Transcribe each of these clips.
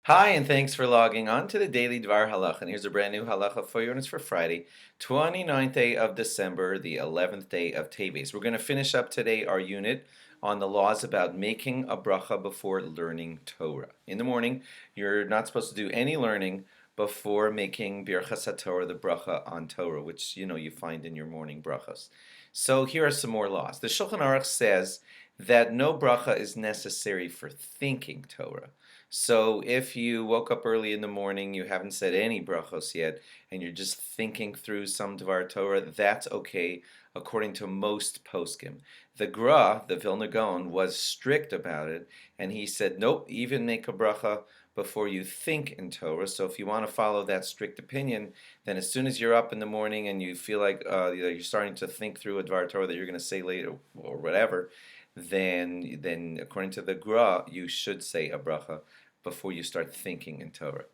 Hi, and thanks for logging on to the Daily DVAR Halacha. And here's a brand new halacha for you, and it's for Friday, 29th day of December, the 11th day of Teves. We're going to finish up today our unit on the laws about making a bracha before learning Torah. In the morning, you're not supposed to do any learning before making Birchas HaTorah, the bracha on Torah, which you find in your morning brachas. So here are some more laws. The Shulchan Aruch says that no bracha is necessary for thinking Torah. So if you woke up early in the morning, you haven't said any brachos yet, and you're just thinking through some DVAR Torah, that's okay according to most poskim. The Gra, the Vilna Gaon, was strict about it, and he said, nope, even make a bracha before you think in Torah. So if you want to follow that strict opinion, then as soon as you're up in the morning and you feel like you're starting to think through a DVAR Torah that you're going to say later or whatever, then according to the Gra, you should say a bracha before you start thinking in Torah.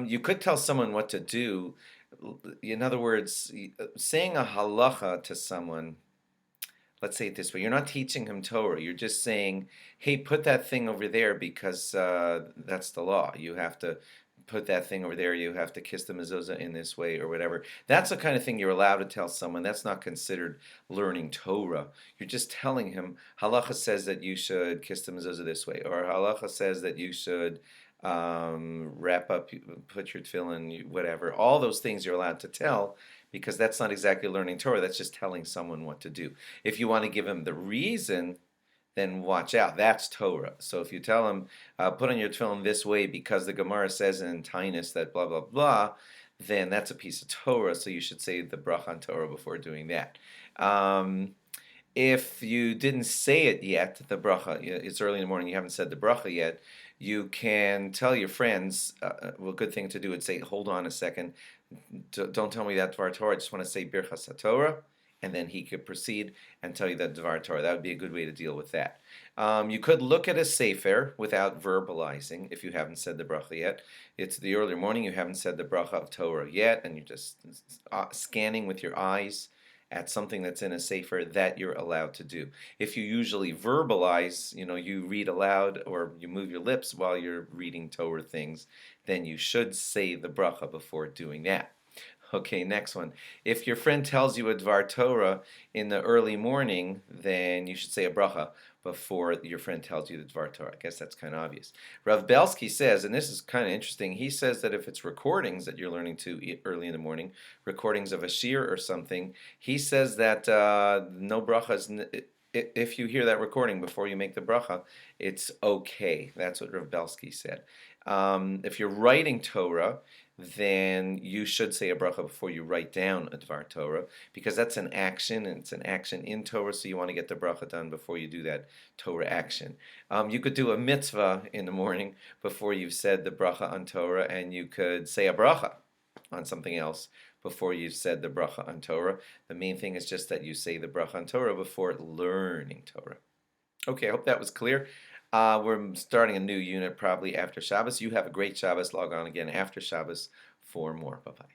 You could tell someone what to do. In other words, saying a halacha to someone, let's say it this way, you're not teaching him Torah. You're just saying, hey, put that thing over there because that's the law. You have to put that thing over there. You have to kiss the mezuzah in this way or whatever. That's the kind of thing you're allowed to tell someone. That's not considered learning Torah. You're just telling him, halacha says that you should kiss the mezuzah this way, or halacha says that you should wrap up, put your tefillin, whatever. All those things you're allowed to tell, because that's not exactly learning Torah. That's just telling someone what to do. If you want to give him the reason, then watch out. That's Torah. So if you tell him, put on your tefillin this way because the Gemara says in Tainus that blah, blah, blah, then that's a piece of Torah, so you should say the bracha on Torah before doing that. If you didn't say it yet, the bracha, it's early in the morning, you haven't said the bracha yet, you can tell your friends, well, good thing to do would say, hold on a second, don't tell me that DVAR Torah, I just want to say Birchas HaTorah, and then he could proceed and tell you that DVAR Torah. That would be a good way to deal with that. You could look at a sefer without verbalizing if you haven't said the bracha yet. It's the early morning, you haven't said the bracha of Torah yet, and you're just scanning with your eyes at something that's in a sefer, that you're allowed to do. If you usually verbalize, you read aloud or you move your lips while you're reading Torah things, then you should say the bracha before doing that. Okay, next one. If your friend tells you a DVAR Torah in the early morning, then you should say a bracha before your friend tells you the DVAR Torah. I guess that's kind of obvious. Rav Belsky says, and this is kind of interesting, he says that if it's recordings that you're learning to early in the morning, recordings of a shiur or something, he says that no bracha is... If you hear that recording before you make the bracha, it's okay. That's what Rav Belsky said. If you're writing Torah, then you should say a bracha before you write down a DVAR Torah, because that's an action, and it's an action in Torah, so you want to get the bracha done before you do that Torah action. You could do a mitzvah in the morning before you've said the bracha on Torah, and you could say a bracha on something else before you've said the bracha on Torah. The main thing is just that you say the bracha on Torah before learning Torah. Okay, I hope that was clear. We're starting a new unit probably after Shabbos. You have a great Shabbos. Log on again after Shabbos for more. Bye-bye.